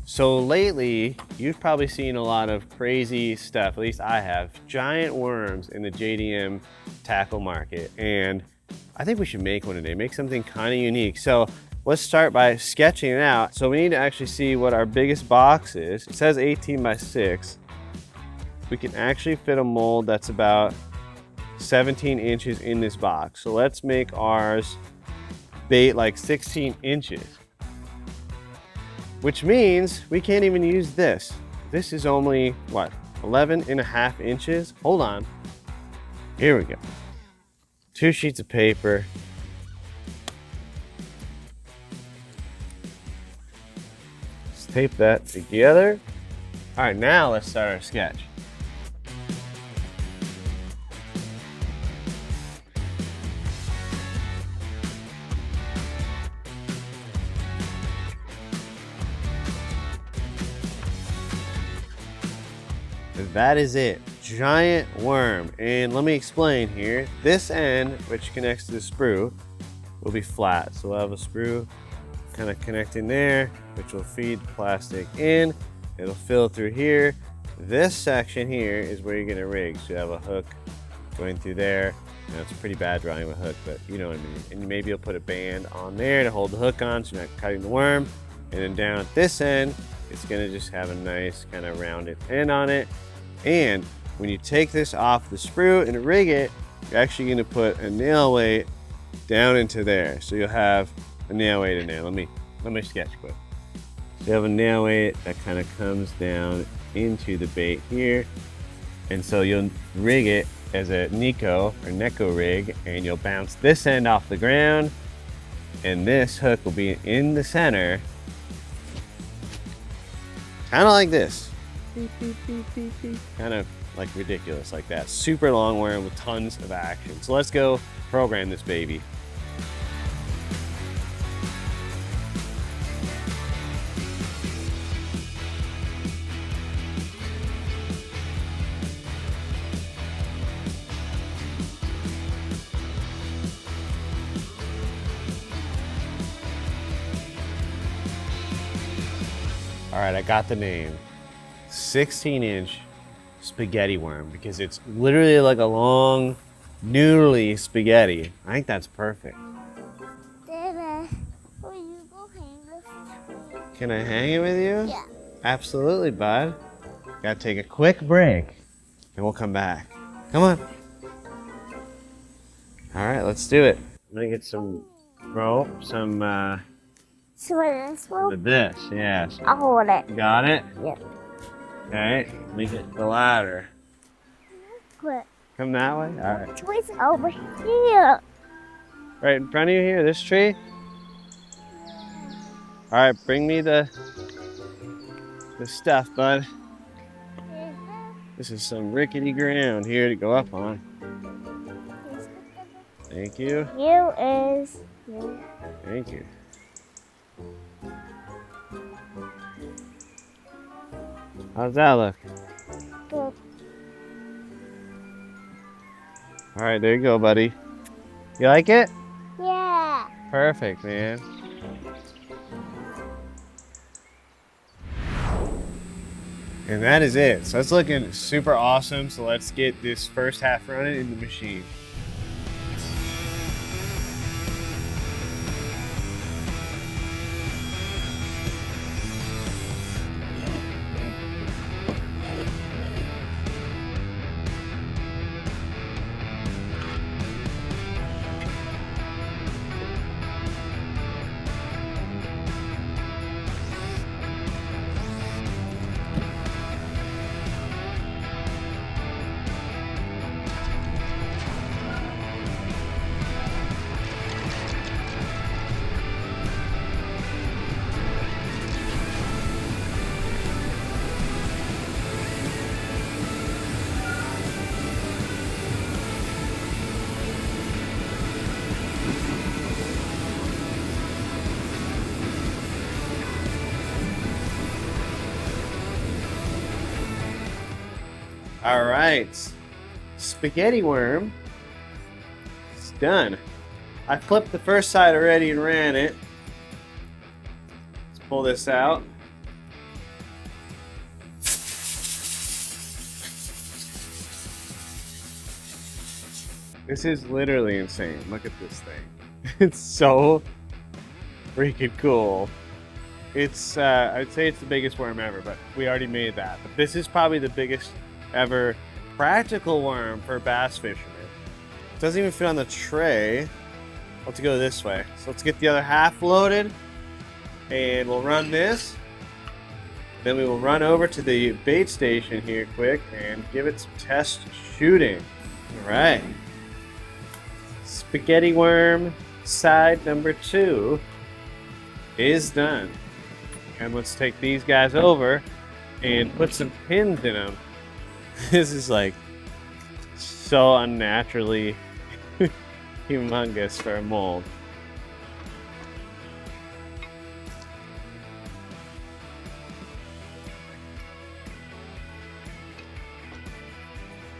So lately, you've probably seen a lot of crazy stuff, at least I have, giant worms in the JDM tackle market. And I think we should make one today, make something kind of unique. So let's start by sketching it out. So we need to actually see what our biggest box is. It says 18 by 6. We can actually fit a mold that's about 17 inches in this box. So let's make ours bait like 16 inches. Which means we can't even use this. This is only, what, 11.5 inches? Hold on. Here we go. 2 sheets of paper. Let's tape that together. All right, now let's start our sketch. That is it, giant worm. And let me explain here. This end, which connects to the sprue, will be flat. So we'll have a sprue kind of connecting there, which will feed the plastic in. It'll fill through here. This section here is where you're gonna rig. So you have a hook going through there. Now it's pretty bad drawing with a hook, but you know what I mean. And maybe you'll put a band on there to hold the hook on so you're not cutting the worm. And then down at this end, it's gonna just have a nice kind of rounded end on it. And when you take this off the sprue and rig it, you're actually going to put a nail weight down into there. So you'll have a nail weight in there. Let me sketch quick. So you have a nail weight that kind of comes down into the bait here. And so you'll rig it as a Nico or Neko rig, and you'll bounce this end off the ground, and this hook will be in the center. Kind of like this. Kind of like ridiculous like that. Super long worm with tons of action. So let's go program this baby. All right, I got the name. 16-inch spaghetti worm, because it's literally like a long noodly spaghetti. I think that's perfect. Dada, will you go hang this tree? Can I hang it with you? Yeah. Absolutely, bud. Gotta take a quick break and we'll come back. Come on. All right, let's do it. I'm gonna get some rope, some this one? of this, yes. I'll hold it. Got it? Yeah. Okay, let me get the ladder. Quick. Come that way? All right. Tree's over here. Right in front of you here, this tree? All right, bring me the stuff, bud. This is some rickety ground here to go up on. Thank you. You is. You. Thank you. How's that look? Good. All right, there you go, buddy. You like it? Yeah. Perfect, man. And that is it. So it's looking super awesome. So let's get this first half running in the machine. All right, spaghetti worm, it's done. I flipped the first side already and ran it. Let's pull this out. This is literally insane. Look at this thing. It's so freaking cool. It's, I'd say it's the biggest worm ever, but we already made that. But this is probably the biggest ever practical worm for bass fishermen. It doesn't even fit on the tray. Let's go this way. So let's get the other half loaded, and we'll run this. Then we will run over to the bait station here quick and give it some test shooting. All right. Spaghetti worm side number 2 is done. And let's take these guys over and put some pins in them. This is like so unnaturally humongous for a mold.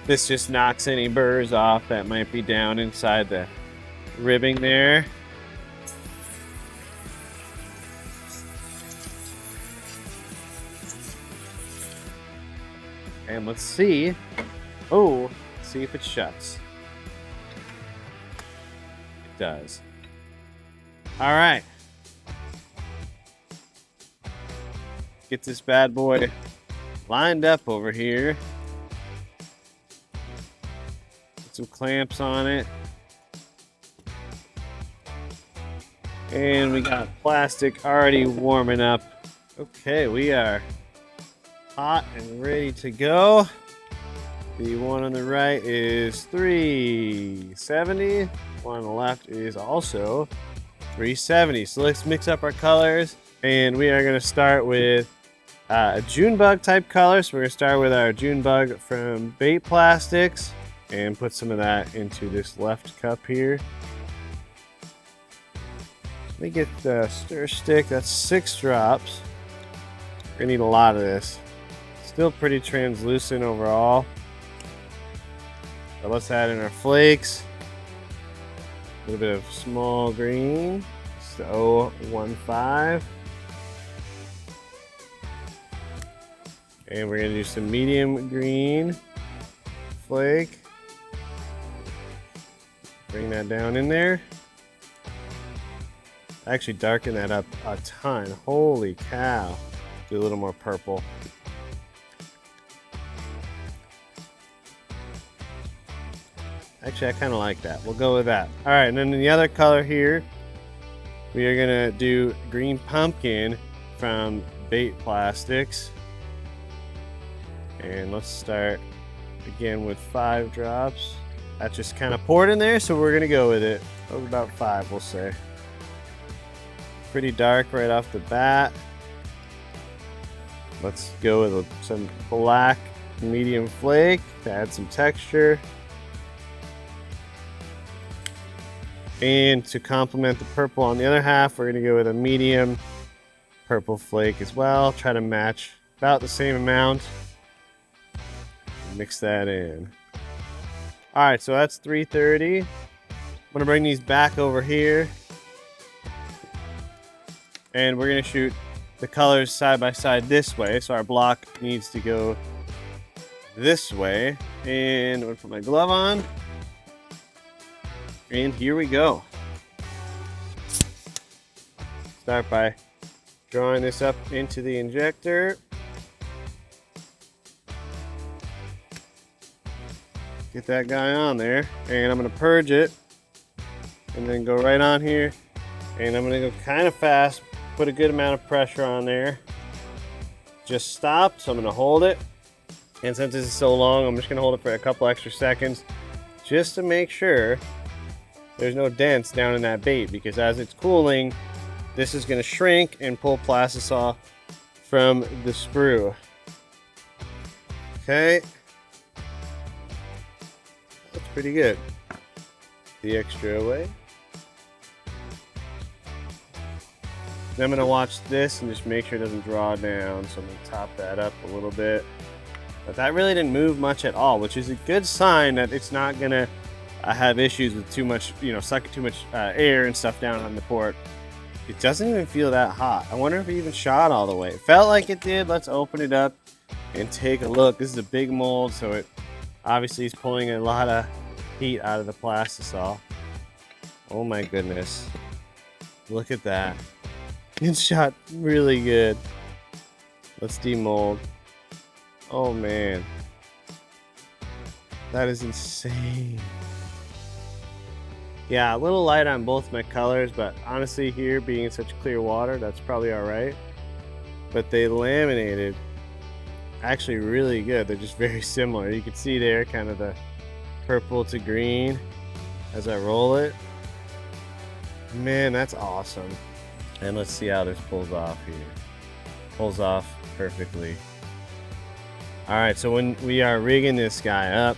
This just knocks any burrs off that might be down inside the ribbing there. And let's see. Oh, see if it shuts. It does. All right. Get this bad boy lined up over here. Put some clamps on it. And we got plastic already warming up. Okay, we are hot and ready to go. The one on the right is 370. One on the left is also 370. So let's mix up our colors, and we are going to start with a June bug type color. So we're going to start with our June bug from Bait Plastics and put some of that into this left cup here. Let me get the stir stick. That's 6 drops. We're going to need a lot of this. Still pretty translucent overall. So let's add in our flakes. A little bit of small green. It's the 015. And we're going to do some medium green flake. Bring that down in there. Actually darken that up a ton. Holy cow. Do a little more purple. Actually, I kind of like that. We'll go with that. All right, and then the other color here, we are gonna do green pumpkin from Bait Plastics. And let's start again with 5 drops. That just kind of poured in there, so we're gonna go with it. About 5, we'll say. Pretty dark right off the bat. Let's go with some black medium flake to add some texture. And to complement the purple on the other half, we're going to go with a medium purple flake as well. Try to match about the same amount. Mix that in. All right, so that's 330. I'm going to bring these back over here. And we're going to shoot the colors side by side this way. So our block needs to go this way. And I'm going to put my glove on. And here we go. Start by drawing this up into the injector. Get that guy on there. And I'm going to purge it. And then go right on here. And I'm going to go kind of fast. Put a good amount of pressure on there. Just stopped, so I'm going to hold it. And since this is so long, I'm just going to hold it for a couple extra seconds. Just to make sure there's no dents down in that bait, because as it's cooling, this is going to shrink and pull plastic off from the sprue. Okay. That's pretty good. The extra away. Then I'm going to watch this and just make sure it doesn't draw down. So I'm going to top that up a little bit. But that really didn't move much at all, which is a good sign that it's not going to have issues with too much, sucking too much air and stuff down on the port. It doesn't even feel that hot. I wonder if it even shot all the way. It felt like it did. Let's open it up and take a look. This is a big mold, so it obviously is pulling a lot of heat out of the plastisol. Oh my goodness. Look at that. It shot really good. Let's demold. Oh man. That is insane. Yeah, a little light on both my colors, but honestly here being in such clear water, that's probably all right. But they laminated actually really good. They're just very similar. You can see there kind of the purple to green as I roll it. Man, that's awesome. And let's see how this pulls off here. Pulls off perfectly. All right, so when we are rigging this guy up,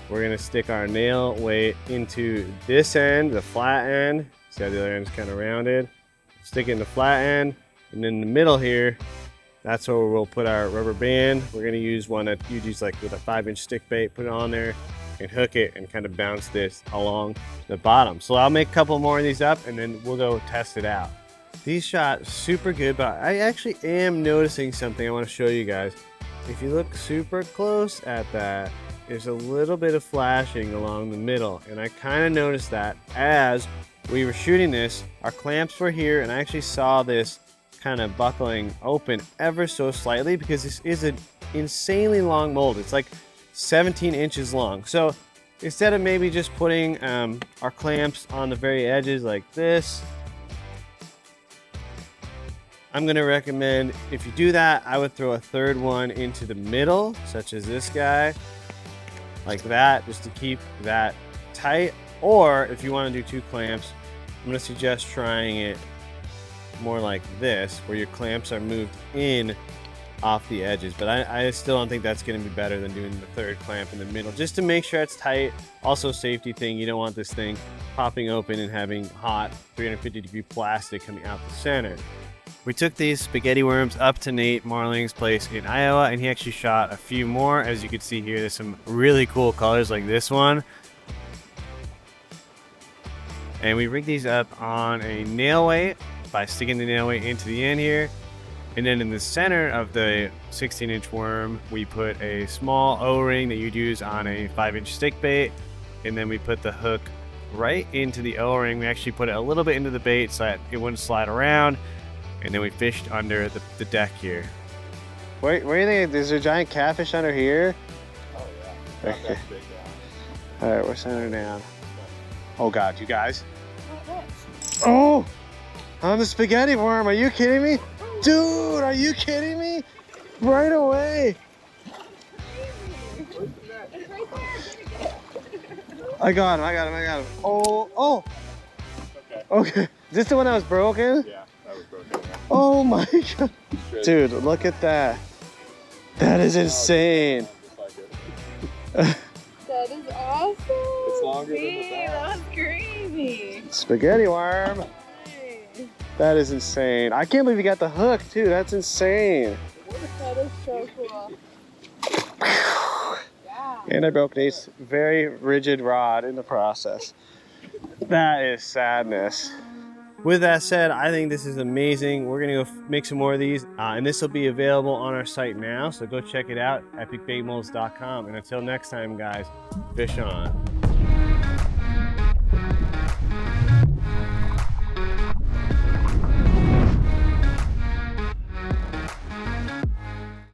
we're gonna stick our nail weight into this end, the flat end. See how the other end's kind of rounded? Stick it in the flat end, and in the middle here, that's where we'll put our rubber band. We're gonna use one that you'd use like with a 5-inch stick bait, put it on there and hook it and kind of bounce this along the bottom. So I'll make a couple more of these up and then we'll go test it out. These shot super good, but I actually am noticing something I wanna show you guys. If you look super close at that, there's a little bit of flashing along the middle, and I kind of noticed that as we were shooting this. Our clamps were here, and I actually saw this kind of buckling open ever so slightly because this is an insanely long mold. It's like 17 inches long. So instead of maybe just putting our clamps on the very edges like this, I'm gonna recommend if you do that, I would throw a third one into the middle, such as this guy, like that, just to keep that tight. Or if you want to do 2 clamps, I'm going to suggest trying it more like this, where your clamps are moved in off the edges. But I still don't think that's going to be better than doing the 3rd clamp in the middle, just to make sure it's tight. Also, safety thing, you don't want this thing popping open and having hot 350-degree plastic coming out the center. We took these spaghetti worms up to Nate Marling's place in Iowa, and he actually shot a few more. As you can see here, there's some really cool colors like this one. And we rigged these up on a nail weight by sticking the nail weight into the end here. And then in the center of the 16-inch worm, we put a small O-ring that you'd use on a 5-inch stick bait. And then we put the hook right into the O-ring. We actually put it a little bit into the bait so that it wouldn't slide around. And then we fished under the deck here. Where do you think? Is there a giant catfish under here? Oh yeah. Okay. That's big down. All right, we're centered down. Oh God, you guys. Oh, on the spaghetti worm. Are you kidding me? Dude, are you kidding me? Right away. I got him. Oh. Okay. Is this the one that was broken? Yeah, that was broken. Yeah. Oh my God. Dude, look at that. That is insane. That is awesome. It's longer than the Dang, back. that was crazy. Spaghetti worm. Nice. That is insane. I can't believe you got the hook too. That's insane. That is so cool. Yeah. And I broke Nate's very rigid rod in the process. That is sadness. With that said, I think this is amazing. We're gonna go make some more of these, and this will be available on our site now, so go check it out, epicbaitmolds.com. And until next time, guys, fish on.